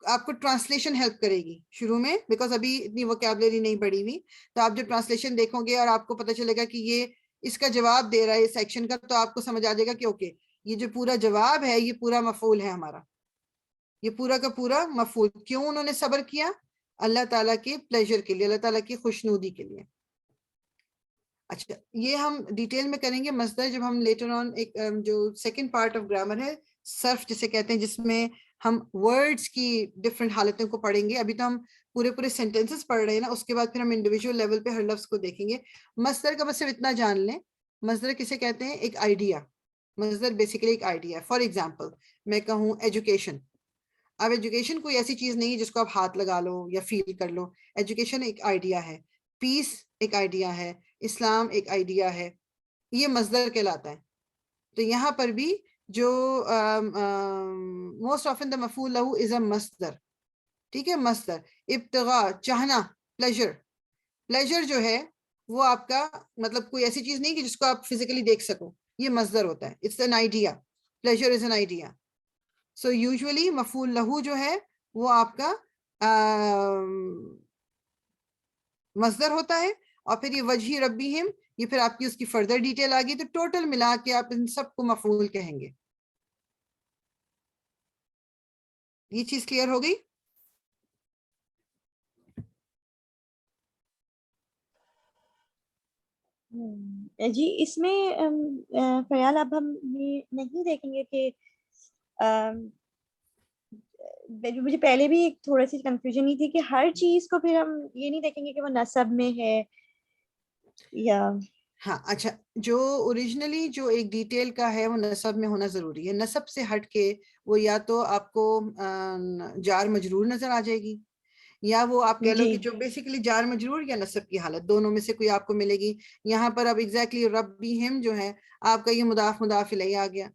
آپ کو ٹرانسلیشن ہیلپ کرے گی شروع میں, بیکاز ابھی اتنی ووکیبلری نہیں پڑھی ہوئی. تو آپ جب ٹرانسلیشن دیکھو گے اور آپ کو پتہ چلے گا کہ یہ اس کا جواب دے رہا ہے اس سیکشن کا, تو آپ کو سمجھ آ جائے گا کہ اوکے یہ جو پورا جواب ہے یہ پورا مفعول ہے ہمارا, یہ پورا کا پورا مفعول. کیوں انہوں نے صبر کیا, اللہ تعالیٰ کے پلیجر کے لیے, اللہ تعالیٰ کی خوشنودی کے لیے. اچھا یہ ہم ڈیٹیل میں کریں گے مصدر جب ہم لیٹر آن ایک جو سیکنڈ پارٹ آف گرامر ہے, صرف جسے کہتے ہیں, جس میں ہم ورڈز کی ڈفرینٹ حالتوں کو پڑھیں گے. ابھی تو ہم پورے سینٹینسز پڑھ رہے ہیں نا, اس کے بعد پھر ہم انڈیویجول لیول پہ ہر لفظ کو دیکھیں گے. مصدر کا بس صرف اتنا جان لیں, مصدر کسے کہتے ہیں, ایک آئیڈیا. مصدر بیسیکلی ایک آئیڈیا. فار ایگزامپل میں کہوں ایجوکیشن, اب ایجوکیشن کوئی ایسی چیز نہیں جس کو آپ ہاتھ لگا لو یا فیل کر لو, ایجوکیشن ایک آئیڈیا ہے. پیس ایک آئیڈیا ہے, اسلام ایک آئیڈیا ہے, یہ مصدر کہلاتا ہے. تو یہاں پر بھی جو موسٹ آفن دا مفعول لہو از اے مصدر. ٹھیک ہے, مصدر. ابتغاء چاہنا, پلیجر. پلیجر جو ہے وہ آپ کا مطلب کوئی ایسی چیز نہیں کہ جس کو آپ فزیکلی دیکھ سکو, یہ مصدر ہوتا ہے. It's an idea, pleasure is an idea. So usually مفعول لہو جو ہے وہ آپ کا مصدر ہوتا ہے, اور پھر یہ وجہ ربہم, یہ پھر آپ کی اس کی فردر ڈیٹیل آ گئی. تو ٹوٹل ملا کے آپ ان سب کو مفعول کہیں گے. یہ چیز کلیئر ہو گئی؟ جی اس میں فیال اب ہم یہ نہیں دیکھیں گے کہ مجھے پہلے بھی ایک تھوڑا سی کنفیوژن ہی تھی کہ ہر چیز کو پھر ہم یہ نہیں دیکھیں گے کہ وہ نسب میں ہے یا ہاں. اچھا, جو اوریجنلی جو ایک ڈیٹیل کا ہے وہ نسب میں ہونا ضروری ہے. نسب سے ہٹ کے وہ یا تو آپ کو جار مجرور نظر آ جائے گی, یا وہ آپ کہہ لو کہ جو بیسیکلی جار مجرور یا نسب کی حالت, دونوں میں سے کوئی آپ کو ملے گی. یہاں پر اب ایگزیکٹلی ربہم جو ہے آپ کا یہ مضاف مضاف الیہ آ گیا.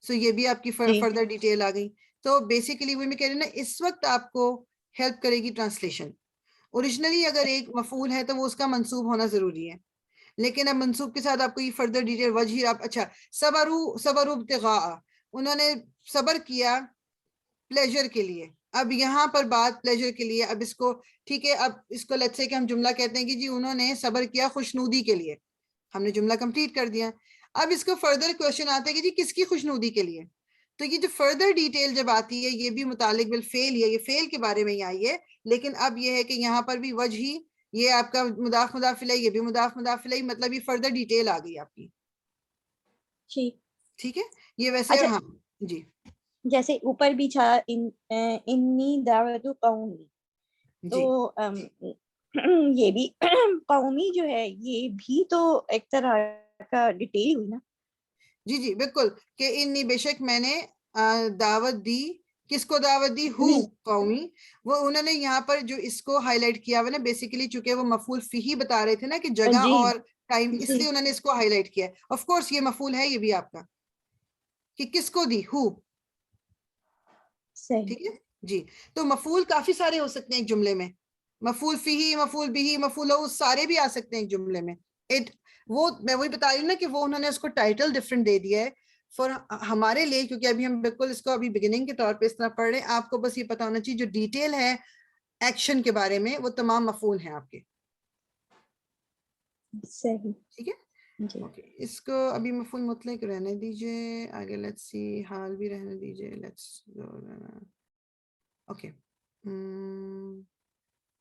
سو یہ بھی آپ کی فردر ڈیٹیل آ گئی. تو بیسیکلی وہ میں کہہ رہی ہوں نا, اس وقت آپ کو ہیلپ کرے گی ٹرانسلیشن. اوریجنلی اگر ایک مفعول ہے تو وہ اس کا منصوب ہونا ضروری ہے, لیکن اب منصوب کے ساتھ آپ کو یہ فردر ڈیٹیل وجہ. آپ اچھا صبروا ابتغاء, انہوں نے صبر کیا پلیجر کے لیے, اب یہاں پر بات پلیجر کے لیے، اب اس کو ٹھیک ہے، اب اس کو لیٹس سے کہ ہم جملہ کہتے ہیں کہ جی انہوں نے صبر کیا خوشنودی کے لیے، ہم نے جملہ کمپلیٹ کر دیا. اب اس کو فردر کوشچن آتا ہے کہ جی کس کی خوشنودی کے لیے. تو یہ جو فردر ڈیٹیل جب آتی ہے یہ بھی متعلق بالفعل ہے، یہ فعل کے بارے میں ہی آئی ہے، لیکن اب یہ ہے کہ یہاں پر بھی وجہ ہی، یہ آپ کا مضاف مضاف الیہ، یہ بھی مضاف مضاف الیہ، مطلب یہ فردر ڈیٹیل آ گئی آپ کی. ٹھیک ہے، یہ ویسے اچھا، ہاں جی جیسے اوپر بھی تھا انی دعوت قومی، تو یہ بھی قومی جو ہے یہ بھی تو ایک طرح کا ڈیٹیل ہوئی نا. جی جی بالکل، کہ انی بے شک میں نے دعوت دی، کس کو دعوت دی؟ ہو قومی. وہ انہوں نے یہاں پر جو اس کو ہائی لائٹ کیا ہوا نا بیسیکلی، چونکہ وہ مفعول فیہ بتا رہے تھے نا کہ جگہ جی اور ٹائم، اس جی لیے انہوں نے اس کو ہائی لائٹ کیا ہے. آف کورس یہ مفعول ہے یہ بھی آپ کا، کہ کس کو دی؟ ہو. صحیح. ٹھیک ہے جی. تو مفعول کافی سارے ہو سکتے ہیں ایک جملے میں، مفعول فیہ، مفعول بہ، مفعول لہ، سارے بھی آ سکتے ہیں ایک جملے میں. وہ میں وہی بتا رہی ہوں نا کہ وہ انہوں نے اس کو ٹائٹل ڈفرینٹ دے دیا ہے فار ہمارے لیے، کیونکہ ابھی ہم بالکل اس کو ابھی بگننگ کے طور پہ اس طرح پڑھ رہے ہیں. آپ کو بس یہ پتا ہونا چاہیے جو ڈیٹیل ہے ایکشن کے بارے میں وہ تمام مفعول ہیں آپ کے. صحیح. ٹھیک ہے جی. اوکے، اس کو ابھی مفعول مطلق رہنے دیجئے، آگے لیٹس سی حال بھی رہنے دیجئے. لیٹس اوکے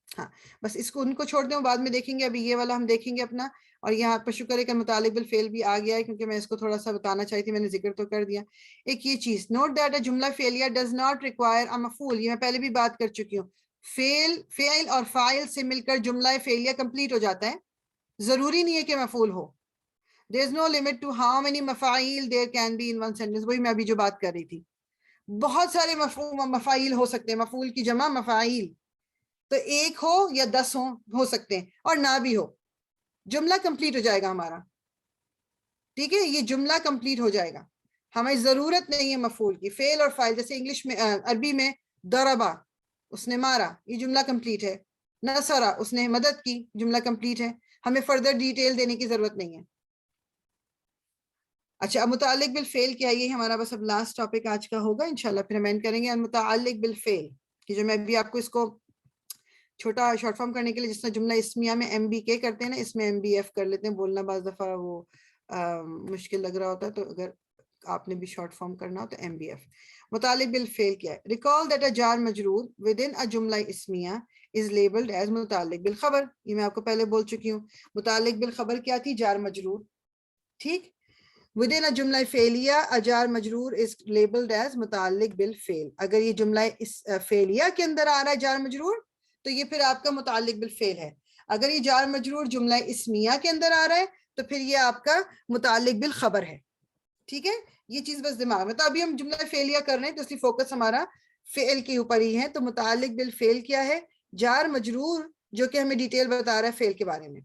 ہاں بس اس کو ان کو چھوڑ دیں، بعد میں دیکھیں گے. ابھی یہ والا ہم دیکھیں گے اپنا، اور یہاں پر شکر ہے کہ متعلق بالفعل بھی آ گیا ہے، کیونکہ میں اس کو تھوڑا سا بتانا چاہی تھی، میں نے ذکر تو کر دیا. ایک یہ چیز نوٹ دیٹ اے جملہ فعلیہ ڈز ناٹ ریکوائر اے مفعول، یہ میں پہلے بھی بات کر چکی ہوں. فعل اور فاعل سے مل کر جملہ فعلیہ کمپلیٹ ہو جاتا ہے، ضروری نہیں ہے کہ مفعول ہو. there is no limit to how many مفاعیل there can be in one sentence. وہی میں ابھی جو بات کر رہی تھی، بہت سارے مفاعیل ہو سکتے ہیں، مفعول کی جمع مفاعیل، تو ایک ہو یا 10 ہو سکتے ہیں، اور نہ بھی ہو، جملہ کمپلیٹ ہو جائے گا ہمارا. ٹھیک ہے، یہ جملہ کمپلیٹ ہو جائے گا، ہمیں ضرورت نہیں ہے مفعول کی. فعل اور فاعل، جیسے انگلش میں عربی میں ضربا، اس نے مارا، یہ جملہ کمپلیٹ ہے. نصرا، اس نے مدد کی، جملہ کمپلیٹ ہے، ہمیں فردر ڈیٹیل دینے کی ضرورت نہیں ہے. اچھا، اب متعلق بالفعل کیا ہے، یہ ہمارا بس اب لاسٹ ٹاپک آج کا ہوگا انشاءاللہ، پھر ہم اینڈ کریں گے. متعلق بالفعل کہ جو میں بھی آپ کو اس کو چھوٹا شارٹ فارم کرنے کے لیے، جس طرح جملہ اسمیہ میں ایم بی کے کرتے ہیں نا، اس میں ایم بی ایف کر لیتے ہیں. بولنا بعض دفعہ وہ مشکل لگ رہا ہوتا ہے، تو اگر آپ نے بھی شارٹ فارم کرنا ہو تو ایم بی ایف. متعلق بالفعل کیا ہے؟ ریکال دیٹ اے جار مجرور ودن اے جملہ اسمیہ از لیبلڈ ایز متعلق بالخبر. یہ میں آپ کو پہلے بول چکی ہوں. متعلق بالخبر کیا تھی؟ جار مجرور. ٹھیک، within a جملہ فعلیہ اجار مجرور is labeled as متعلق بالفعل. اگر یہ جملہ فعلیہ کے اندر آ رہا ہے جار مجرور تو یہ پھر آپ کا متعلق بالفعل ہے. اگر یہ جار مجرور جملہ اسمیہ کے اندر آ رہا ہے تو پھر یہ آپ کا متعلق بالخبر ہے. ٹھیک ہے، یہ چیز بس دماغ میں. تو ابھی ہم جملہ فعلیہ کر رہے ہیں تو اس لیے فوکس ہمارا فعل کے اوپر ہی ہے. تو متعلق بالفعل کیا ہے؟ جار مجرور جو کہ ہمیں ڈیٹیل بتا رہا ہے فعل کے بارے میں.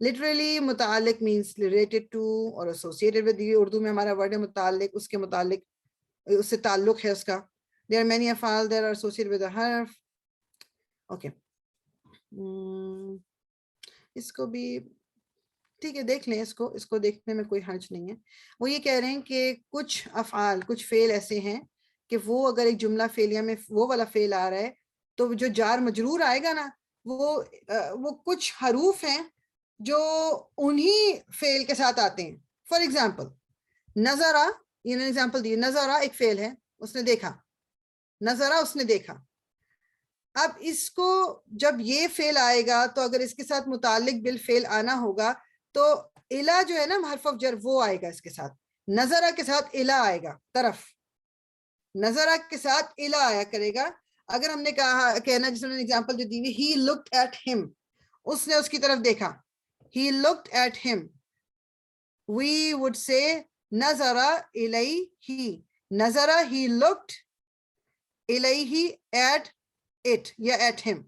لٹرلی متعلق means related to اور associated with. یہ اردو میں ہمارا ورڈ ہے متعلق، اس کے متعلق، اس سے تعلق ہے اس کا. there are many افعال that are associated with a حرف. اوکے اس کو بھی ٹھیک ہے دیکھ لیں، اس کو دیکھنے میں کوئی حرج نہیں ہے. وہ یہ کہہ رہے ہیں کہ کچھ افعال، کچھ فعل ایسے ہیں کہ وہ اگر ایک جملہ فعلیہ میں وہ والا فعل آ رہا ہے تو جو جار مجرور آئے گا نا، وہ کچھ حروف ہیں جو انہی فعل کے ساتھ آتے ہیں. فار ایگزامپل نظرہ، یہ ایگزامپل دی، نظرہ ایک فعل ہے، اس نے دیکھا، نظرہ اس نے دیکھا. اب اس کو جب یہ فعل آئے گا تو اگر اس کے ساتھ متعلق بالفعل آنا ہوگا تو الا جو ہے نا حرف آف جر وہ آئے گا اس کے ساتھ. نظرہ کے ساتھ الا آئے گا، طرف، نظرہ کے ساتھ الا آیا کرے گا. اگر ہم نے کہنا جس نے ایگزامپل جو دی ہوئی، he looked at him، اس نے اس کی طرف دیکھا، he looked at him. We would say nazara ilayhi. Nazara, he looked ilayhi at it یا at him.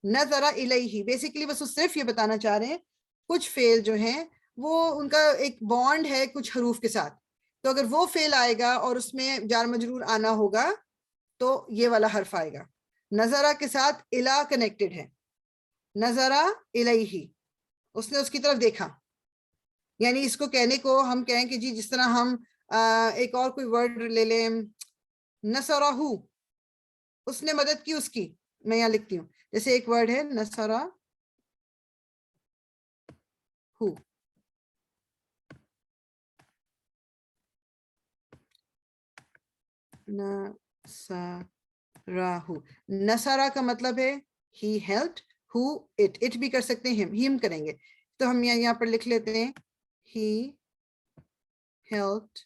nazara ilayhi basically بس صرف یہ بتانا چاہ رہے ہیں کچھ فعل جو ہیں وہ ان کا ایک بانڈ ہے کچھ حروف کے ساتھ. تو اگر وہ فعل آئے گا اور اس میں جار مجرور آنا ہوگا تو یہ والا حرف آئے گا. نظرہ کے ساتھ الا کنیکٹڈ ہے. نظرہ الیہ، اس نے اس کی طرف دیکھا. یعنی اس کو کہنے کو ہم کہیں کہ جی جس طرح ہم ایک اور کوئی ورڈ لے لیں، نصرہو، اس نے مدد کی اس کی. میں یہاں لکھتی ہوں, جیسے ایک ورڈ ہے نصرہ ہو, نصرہ, نصرہ کا مطلب ہے he helped, who it بھی کر سکتے ہیں, him کریں گے تو ہم یہاں پر لکھ لیتے ہیں he helped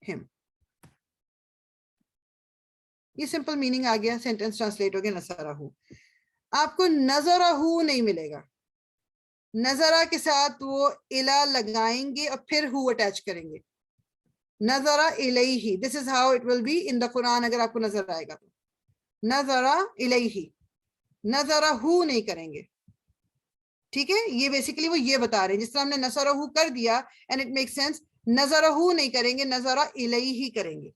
him. یہ سمپل میننگ آ گیا, سینٹینس ٹرانسلیٹ ہو گیا نصرہ. آپ کو نظرہ نہیں ملے گا, نظرہ کے ساتھ وہ الا لگائیں گے اور پھر ہو اٹیچ کریں گے. نظرہ الیہ, this is how it will be in the Quran. اگر آپ کو نظر آئے گا تو نظرہ الیہ, نظرہ ہو نہیں کریں گے. ٹھیک ہے, یہ بیسیکلی وہ یہ بتا رہے ہیں, جس طرح ہم نے نظرہ ہو کر دیا اینڈ اٹ میک سینس, نظرہ ہو نہیں کریں گے, نظرہ الیہ کریں گے.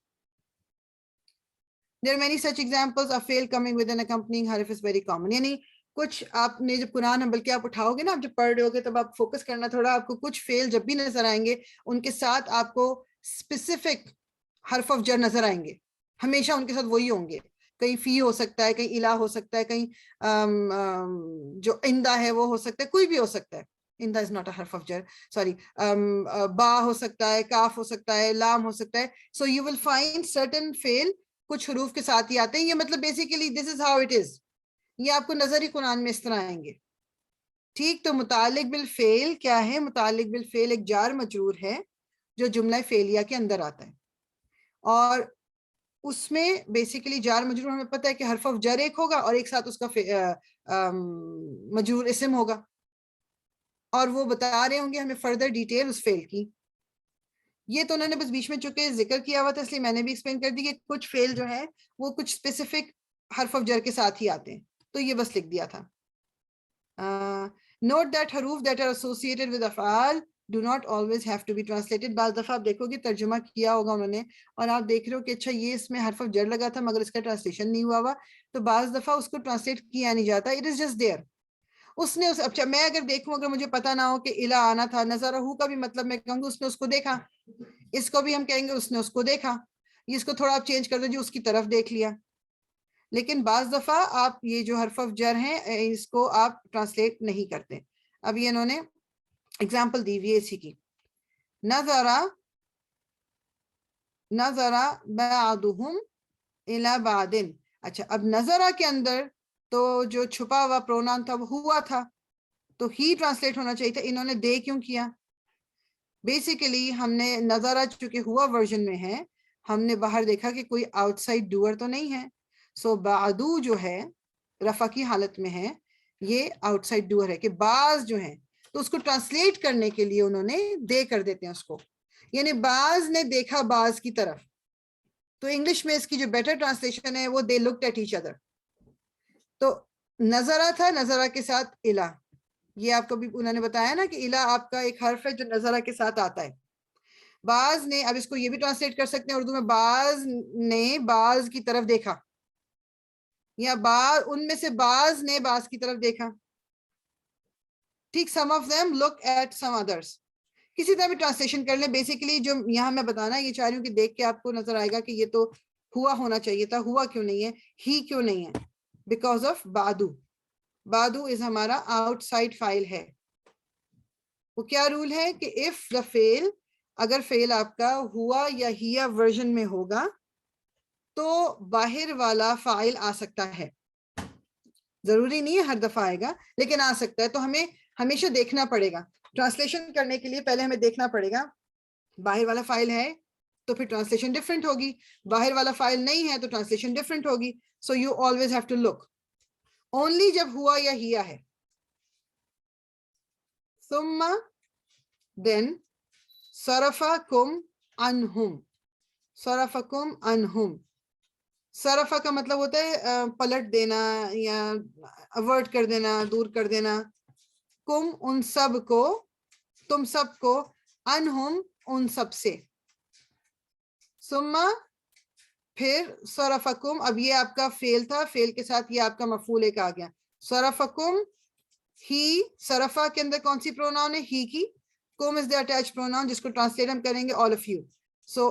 There are many such examples of fail coming with an accompanying harf is very common. یعنی کچھ آپ نے جب قرآن بلکہ آپ اٹھاؤ گے نا, آپ جب پڑھ رہے ہوگے تب آپ فوکس کرنا تھوڑا, آپ کو کچھ فیل جب بھی نظر آئیں گے ان کے ساتھ آپ کو اسپیسیفک حرف آف جر نظر آئیں گے, ہمیشہ ان کے ساتھ وہی ہوں گے. کہیں فی ہو سکتا ہے, کہیں الہ ہو سکتا ہے, کہیں جو اندہ ہے وہ ہو سکتا ہے, کوئی بھی ہو سکتا ہے. اندہ از ناٹ اے حرف آف جر, سوری, با ہو سکتا ہے, کاف ہو سکتا ہے, لام ہو سکتا ہے. So you will find certain فیل کچھ حروف کے ساتھ ہی آتے ہیں. یہ مطلب basically this is how it is, یہ آپ کو نظری قرآن میں اس طرح آئیں گے. ٹھیک, تو متعلق بالفعل کیا ہے؟ متعلق بالفعل ایک جار مجرور ہے جو جملہ فعلیہ کے اندر آتا ہے, اور اس میں بیسیکلی جار مجرور ہمیں پتہ ہے کہ حرف آف جر ایک ہوگا اور ایک ساتھ اس کا مجرور اسم ہوگا, اور وہ بتا رہے ہوں گے ہمیں فردر ڈیٹیل اس فعل کی. یہ تو انہوں نے بس بیچ میں چونکہ ذکر کیا ہوا تھا اس لیے میں نے بھی ایکسپلین کر دی کہ کچھ فعل جو ہے وہ کچھ اسپیسیفک حرف آف جر کے ساتھ ہی آتے ہیں, تو یہ بس لکھ دیا تھا. نوٹ دیٹ حروف دیٹ آر ایسوسیٹڈ ود افعال do not always have to be translated. بعض دفعہ آپ دیکھو گے ترجمہ کیا ہوگا انہوں نے اور آپ دیکھ رہے ہو کہ اچھا یہ اس میں حرف آف جر لگا تھا مگر اس کا ٹرانسلیشن نہیں ہوا, تو بعض دفعہ اس کو ٹرانسلیٹ کیا نہیں جاتا, اٹ از جسٹ دیئر. اس نے اچھا میں اگر دیکھوں, اگر مجھے پتا نہ ہو کہ الہ آنا تھا, نظرہ کا بھی مطلب میں کہوں گا اس نے اس کو دیکھا, اس کو بھی ہم کہیں گے اس نے اس کو دیکھا, اس کو تھوڑا آپ چینج کر دو جو اس کی طرف دیکھ لیا. لیکن بعض دفعہ آپ یہ جو حرف آف جر ہیں اس کو آپ ٹرانسلیٹ نہیں کرتے. اب یہ انہوں نے اگزامپل دی ہوئی ہے اسی کی. نظرہ بعضهم الی بعض. اچھا, اب نظرہ کے اندر تو جو چھپا ہوا پروناؤن تھا وہ ہوا تھا, تو ہی ٹرانسلیٹ ہونا چاہیے تھا. انہوں نے دے کیوں کیا؟ بیسیکلی ہم نے نظرہ چونکہ ہوا ورژن میں ہے, ہم نے باہر دیکھا کہ کوئی آؤٹ سائڈ ڈوئر تو نہیں ہے. سو بعدو جو ہے رفع کی حالت میں ہے, یہ آؤٹ سائڈ ڈوئر ہے کہ بعض جو ہیں, تو اس کو ٹرانسلیٹ کرنے کے لیے انہوں نے دے کر دیتے ہیں اس کو, یعنی بعض نے دیکھا بعض کی طرف. تو انگلش میں اس کی جو بیٹر ٹرانسلیشن ہے وہ دے لکڈ ایٹ ایچ ادر. تو نظرہ تھا, نظرہ کے ساتھ الہ, یہ آپ کو بھی انہوں نے بتایا نا کہ الہ آپ کا ایک حرف ہے جو نظرہ کے ساتھ آتا ہے. بعض نے, اب اس کو یہ بھی ٹرانسلیٹ کر سکتے ہیں اردو میں, بعض نے بعض کی طرف دیکھا, یا بعض ان میں سے بعض نے بعض کی طرف دیکھا. ٹھیک, some of them look at some others. کسی طرح بھی ٹرانسلیشن کر لیں. بیسیکلی جو یہاں میں بتانا یہ چاہ رہی ہوں کہ دیکھ کے آپ کو نظر آئے گا کہ یہ تو ہوا ہونا چاہیے تھا, ہوا کیوں نہیں ہے, ہی کیوں نہیں ہے, بیکاز آف بعدو. بعدو از ہمارا آؤٹ سائڈ فائل ہے. وہ کیا رول ہے کہ if the fail, اگر فیل آپ کا ہوا یا ہیا ورژن میں ہوگا تو باہر والا فائل آ سکتا ہے. ضروری نہیں ہے ہر دفعہ آئے گا, لیکن آ سکتا ہے. تو ہمیں ہمیشہ دیکھنا پڑے گا, ٹرانسلیشن کرنے کے لیے پہلے ہمیں دیکھنا پڑے گا باہر والا فائل ہے تو پھر ٹرانسلیشن ڈفرینٹ ہوگی, باہر والا فائل نہیں ہے تو ٹرانسلیشن ڈفرینٹ ہوگی. So you always have to look only جب ہوا یا ہیا ہے. ثم then صرفکم عنہم. صرفکم عنہم, صرفہ کا مطلب ہوتا ہے پلٹ دینا یا اوارڈ کر دینا, دور کر دینا. کم ان سب کو, تم سب کو, عنہم ان سب سے. ثم پھر صرفکم, اب یہ آپ کا فعل تھا, فعل کے ساتھ یہ آپ کا مفعول ایک آ گیا. صرفکم ہی, صرفہ کے اندر کون سی پروناؤن ہے, ہی کی. کم از دی اٹیچ پروناؤن جس کو ٹرانسلیٹ ہم کریں گے all of you. So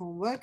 homework.